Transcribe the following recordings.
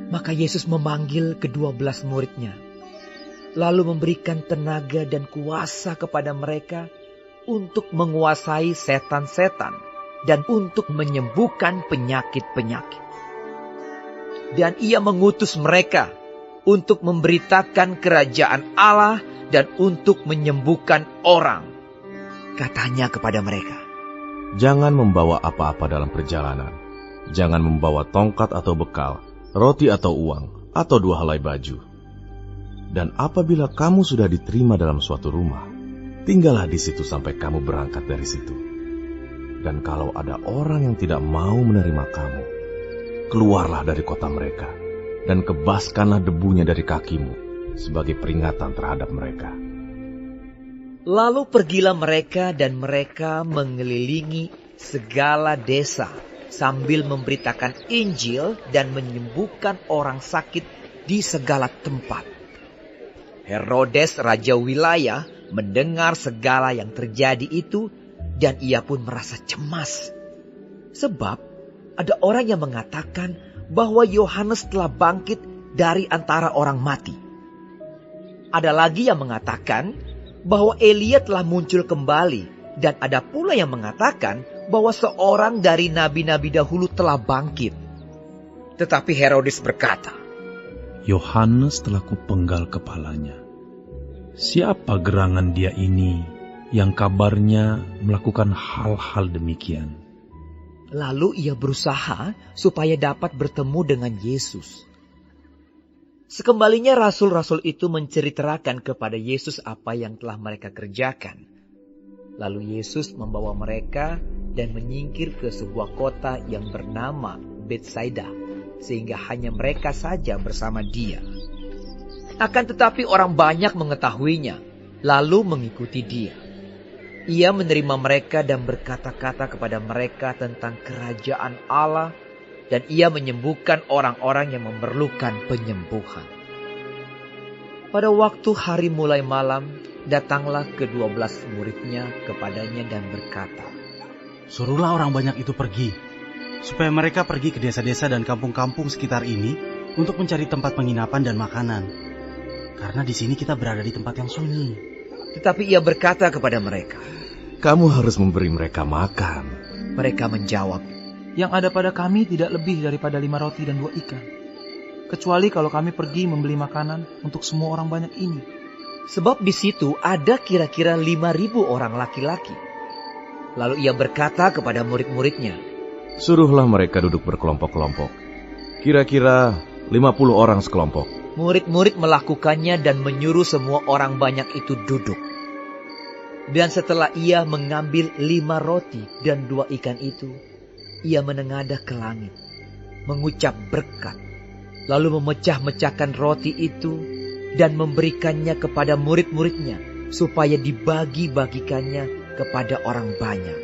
Maka Yesus memanggil ke-12 muridnya, lalu memberikan tenaga dan kuasa kepada mereka untuk menguasai setan-setan dan untuk menyembuhkan penyakit-penyakit. Dan ia mengutus mereka untuk memberitakan kerajaan Allah dan untuk menyembuhkan orang. Katanya kepada mereka, "Jangan membawa apa-apa dalam perjalanan. Jangan membawa tongkat atau bekal, roti atau uang, atau 2 helai baju. Dan apabila kamu sudah diterima dalam suatu rumah, tinggallah di situ sampai kamu berangkat dari situ. Dan kalau ada orang yang tidak mau menerima kamu, keluarlah dari kota mereka, dan kebaskanlah debunya dari kakimu sebagai peringatan terhadap mereka." Lalu pergilah mereka dan mereka mengelilingi segala desa sambil memberitakan Injil dan menyembuhkan orang sakit di segala tempat. Herodes raja wilayah mendengar segala yang terjadi itu dan ia pun merasa cemas. Sebab ada orang yang mengatakan bahwa Yohanes telah bangkit dari antara orang mati. Ada lagi yang mengatakan bahwa Elia telah muncul kembali, dan ada pula yang mengatakan bahwa seorang dari nabi-nabi dahulu telah bangkit. Tetapi Herodes berkata, "Yohanes telah kupenggal kepalanya. Siapa gerangan dia ini yang kabarnya melakukan hal-hal demikian?" Lalu ia berusaha supaya dapat bertemu dengan Yesus. Sekembalinya rasul-rasul itu menceritakan kepada Yesus apa yang telah mereka kerjakan. Lalu Yesus membawa mereka dan menyingkir ke sebuah kota yang bernama Betsaida, sehingga hanya mereka saja bersama dia. Akan tetapi orang banyak mengetahuinya, lalu mengikuti dia. Ia menerima mereka dan berkata-kata kepada mereka tentang kerajaan Allah, dan ia menyembuhkan orang-orang yang memerlukan penyembuhan. Pada waktu hari mulai malam, datanglah ke-12 muridnya kepadanya dan berkata, "Suruhlah orang banyak itu pergi, supaya mereka pergi ke desa-desa dan kampung-kampung sekitar ini untuk mencari tempat penginapan dan makanan. Karena di sini kita berada di tempat yang sunyi." Tetapi ia berkata kepada mereka, "Kamu harus memberi mereka makan." Mereka menjawab, "Yang ada pada kami tidak lebih daripada 5 roti dan 2 ikan. Kecuali kalau kami pergi membeli makanan untuk semua orang banyak ini." sebab di situ ada kira-kira 5.000 orang laki-laki. Lalu ia berkata kepada murid-muridnya, "Suruhlah mereka duduk berkelompok-kelompok, kira-kira 50 orang sekelompok." Murid-murid melakukannya dan menyuruh semua orang banyak itu duduk. Dan setelah ia mengambil 5 roti dan 2 ikan itu, ia menengadah ke langit, mengucap berkat, lalu memecah-mecahkan roti itu dan memberikannya kepada murid-muridnya supaya dibagi-bagikannya kepada orang banyak.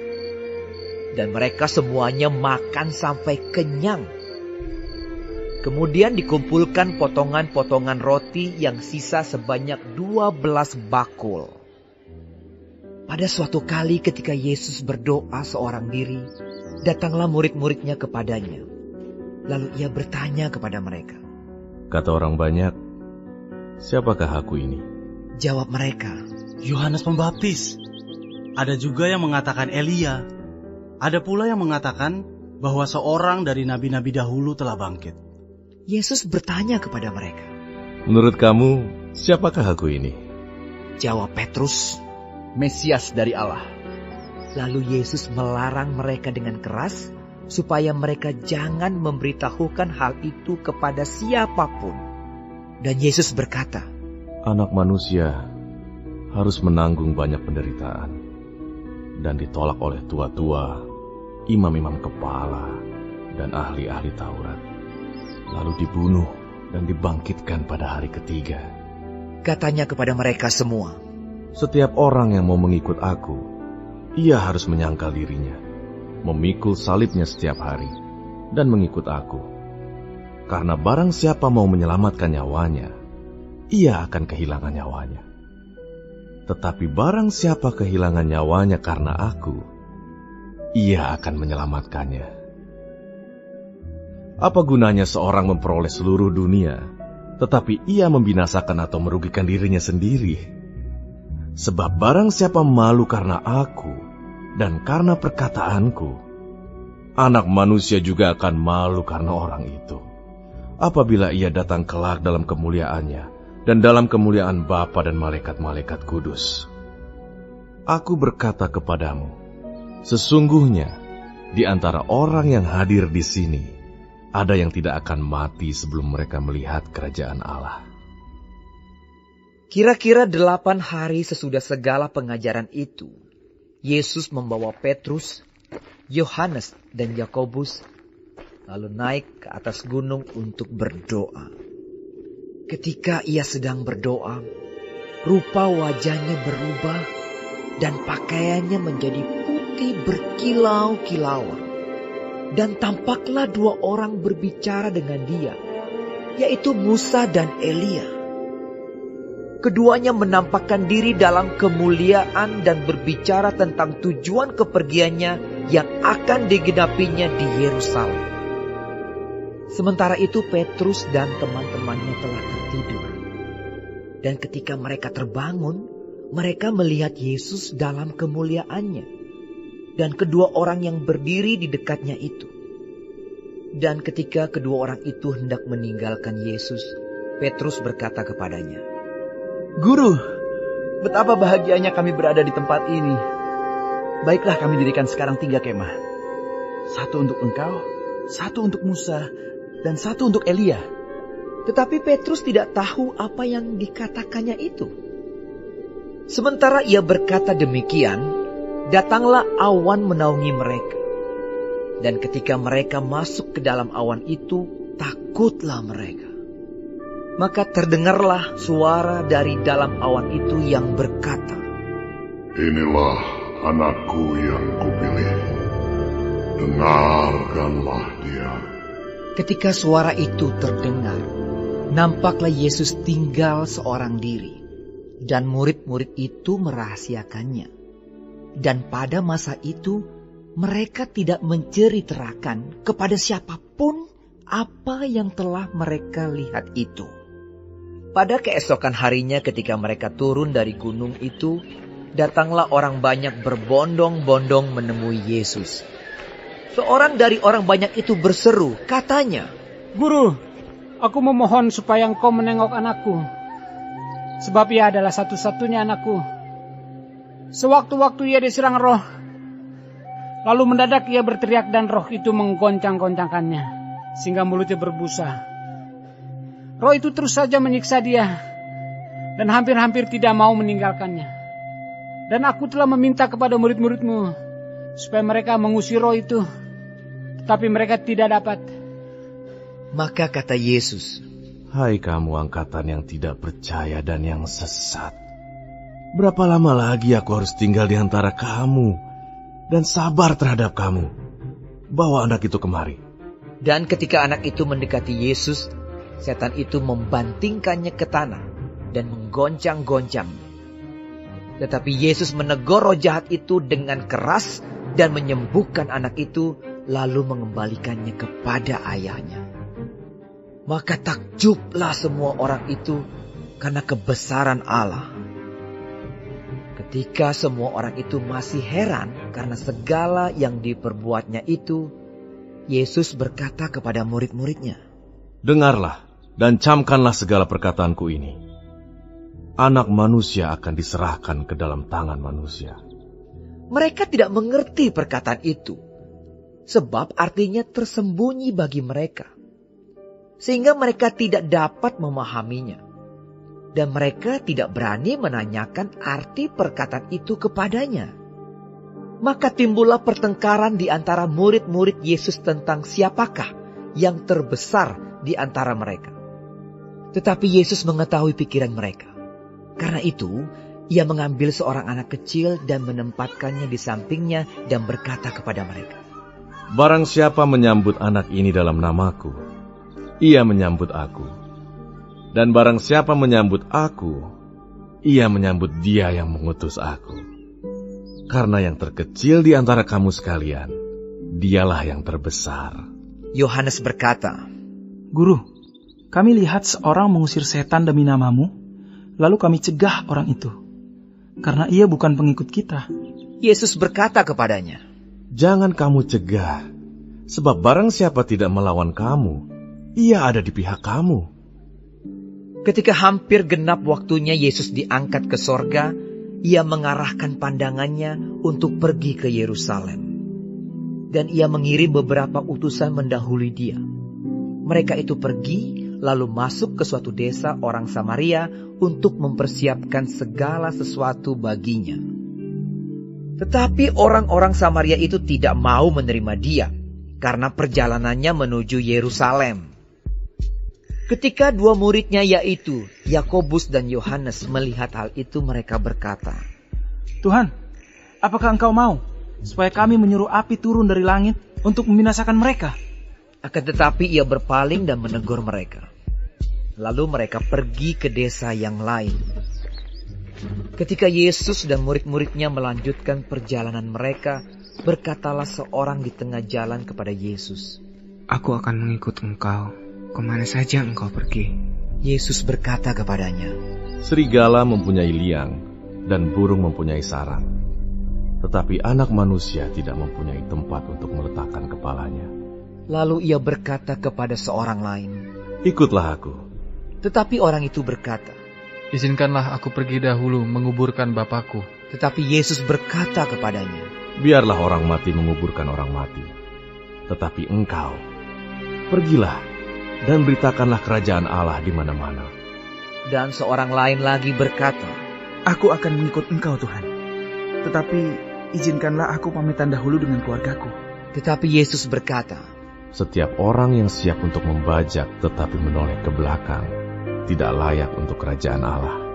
Dan mereka semuanya makan sampai kenyang. Kemudian dikumpulkan potongan-potongan roti yang sisa sebanyak 12 bakul. Pada suatu kali ketika Yesus berdoa seorang diri, datanglah murid-muridnya kepadanya. Lalu ia bertanya kepada mereka, Kata orang banyak, "Siapakah aku ini?" Jawab mereka, "Yohanes Pembaptis." Ada juga yang mengatakan Elia. Ada pula yang mengatakan bahwa seorang dari nabi-nabi dahulu telah bangkit. Yesus bertanya kepada mereka. "Menurut kamu, siapakah aku ini?" Jawab Petrus, "Mesias dari Allah." Lalu Yesus melarang mereka dengan keras supaya mereka jangan memberitahukan hal itu kepada siapapun. Dan Yesus berkata, Anak manusia harus menanggung banyak penderitaan dan ditolak oleh tua-tua, imam-imam kepala, dan ahli-ahli Taurat, lalu dibunuh dan dibangkitkan pada hari ketiga. Katanya kepada mereka semua, Setiap orang yang mau mengikut aku, ia harus menyangkal dirinya, memikul salibnya setiap hari, dan mengikut aku. Karena barang siapa mau menyelamatkan nyawanya, ia akan kehilangan nyawanya. Tetapi barang siapa kehilangan nyawanya karena aku, ia akan menyelamatkannya. Apa gunanya seorang memperoleh seluruh dunia, tetapi ia membinasakan atau merugikan dirinya sendiri? Sebab barang siapa malu karena aku dan karena perkataanku, Anak Manusia juga akan malu karena orang itu, apabila ia datang kelak dalam kemuliaannya dan dalam kemuliaan Bapa dan malaikat-malaikat kudus. Aku berkata kepadamu, sesungguhnya di antara orang yang hadir di sini, ada yang tidak akan mati sebelum mereka melihat kerajaan Allah. Kira-kira 8 hari sesudah segala pengajaran itu, Yesus membawa Petrus, Yohanes, dan Yakobus, lalu naik ke atas gunung untuk berdoa. Ketika ia sedang berdoa, rupa wajahnya berubah dan pakaiannya menjadi putih berkilau-kilauan. Dan tampaklah 2 orang berbicara dengan dia, yaitu Musa dan Elia. Keduanya menampakkan diri dalam kemuliaan dan berbicara tentang tujuan kepergiannya yang akan digenapinya di Yerusalem. Sementara itu Petrus dan teman-temannya telah tertidur. Dan ketika mereka terbangun, mereka melihat Yesus dalam kemuliaannya dan kedua orang yang berdiri di dekatnya itu. Dan ketika kedua orang itu hendak meninggalkan Yesus, Petrus berkata kepadanya, Guru, betapa bahagianya kami berada di tempat ini. Baiklah kami dirikan sekarang 3 kemah. 1 untuk engkau, 1 untuk Musa, dan 1 untuk Elia. Tetapi Petrus tidak tahu apa yang dikatakannya itu. Sementara ia berkata demikian, datanglah awan menaungi mereka. Dan ketika mereka masuk ke dalam awan itu, takutlah mereka. Maka terdengarlah suara dari dalam awan itu yang berkata, Inilah anakku yang kupilih, dengarkanlah dia. Ketika suara itu terdengar, nampaklah Yesus tinggal seorang diri, dan murid-murid itu merahasiakannya. Dan pada masa itu, mereka tidak menceritakan kepada siapapun apa yang telah mereka lihat itu. Pada keesokan harinya ketika mereka turun dari gunung itu, datanglah orang banyak berbondong-bondong menemui Yesus. Seorang dari orang banyak itu berseru, katanya, Guru, aku memohon supaya engkau menengok anakku, sebab ia adalah satu-satunya anakku. Sewaktu-waktu ia diserang roh, lalu mendadak ia berteriak dan roh itu menggoncang-goncangkannya, sehingga mulutnya berbusa. Roh itu terus saja menyiksa dia, dan hampir-hampir tidak mau meninggalkannya. Dan aku telah meminta kepada murid-muridmu, supaya mereka mengusir roh itu, tetapi mereka tidak dapat. Maka kata Yesus, Hai kamu angkatan yang tidak percaya dan yang sesat. Berapa lama lagi aku harus tinggal di antara kamu dan sabar terhadap kamu? Bawa anak itu kemari. Dan ketika anak itu mendekati Yesus, setan itu membantingkannya ke tanah dan menggoncang-goncangnya. Tetapi Yesus menegur roh jahat itu dengan keras dan menyembuhkan anak itu, lalu mengembalikannya kepada ayahnya. Maka takjublah semua orang itu karena kebesaran Allah. Ketika semua orang itu masih heran karena segala yang diperbuatnya itu, Yesus berkata kepada murid-muridnya, Dengarlah dan camkanlah segala perkataanku ini. Anak Manusia akan diserahkan ke dalam tangan manusia. Mereka tidak mengerti perkataan itu, sebab artinya tersembunyi bagi mereka, sehingga mereka tidak dapat memahaminya. Dan mereka tidak berani menanyakan arti perkataan itu kepadanya. Maka timbullah pertengkaran di antara murid-murid Yesus tentang siapakah yang terbesar di antara mereka. Tetapi Yesus mengetahui pikiran mereka. Karena itu, ia mengambil seorang anak kecil dan menempatkannya di sampingnya dan berkata kepada mereka, Barang siapa menyambut anak ini dalam namaku, ia menyambut aku. Dan barang siapa menyambut aku, ia menyambut dia yang mengutus aku. Karena yang terkecil di antara kamu sekalian, dialah yang terbesar. Yohanes berkata, Guru, kami lihat seorang mengusir setan demi namamu, lalu kami cegah orang itu, karena ia bukan pengikut kita. Yesus berkata kepadanya, Jangan kamu cegah, sebab barang siapa tidak melawan kamu, ia ada di pihak kamu. Ketika hampir genap waktunya Yesus diangkat ke sorga, ia mengarahkan pandangannya untuk pergi ke Yerusalem. Dan ia mengirim beberapa utusan mendahului dia. Mereka itu pergi, lalu masuk ke suatu desa orang Samaria untuk mempersiapkan segala sesuatu baginya. Tetapi orang-orang Samaria itu tidak mau menerima dia, karena perjalanannya menuju Yerusalem. Ketika dua muridnya yaitu Yakobus dan Yohanes melihat hal itu, mereka berkata, Tuhan, apakah engkau mau supaya kami menyuruh api turun dari langit untuk membinasakan mereka? Akan tetapi ia berpaling dan menegur mereka. Lalu mereka pergi ke desa yang lain. Ketika Yesus dan murid-muridnya melanjutkan perjalanan mereka, berkatalah seorang di tengah jalan kepada Yesus, Aku akan mengikut engkau, kemana saja engkau pergi. Yesus berkata kepadanya, Serigala mempunyai liang, dan burung mempunyai sarang. Tetapi anak manusia tidak mempunyai tempat untuk meletakkan kepalanya. Lalu ia berkata kepada seorang lain, Ikutlah aku. Tetapi orang itu berkata, Izinkanlah aku pergi dahulu menguburkan Bapakku. Tetapi Yesus berkata kepadanya, Biarlah orang mati menguburkan orang mati. Tetapi engkau, pergilah dan beritakanlah kerajaan Allah di mana-mana. Dan seorang lain lagi berkata, Aku akan mengikut engkau, Tuhan. Tetapi izinkanlah aku pamitan dahulu dengan keluargaku. Tetapi Yesus berkata, Setiap orang yang siap untuk membajak tetapi menoleh ke belakang, tidak layak untuk kerajaan Allah.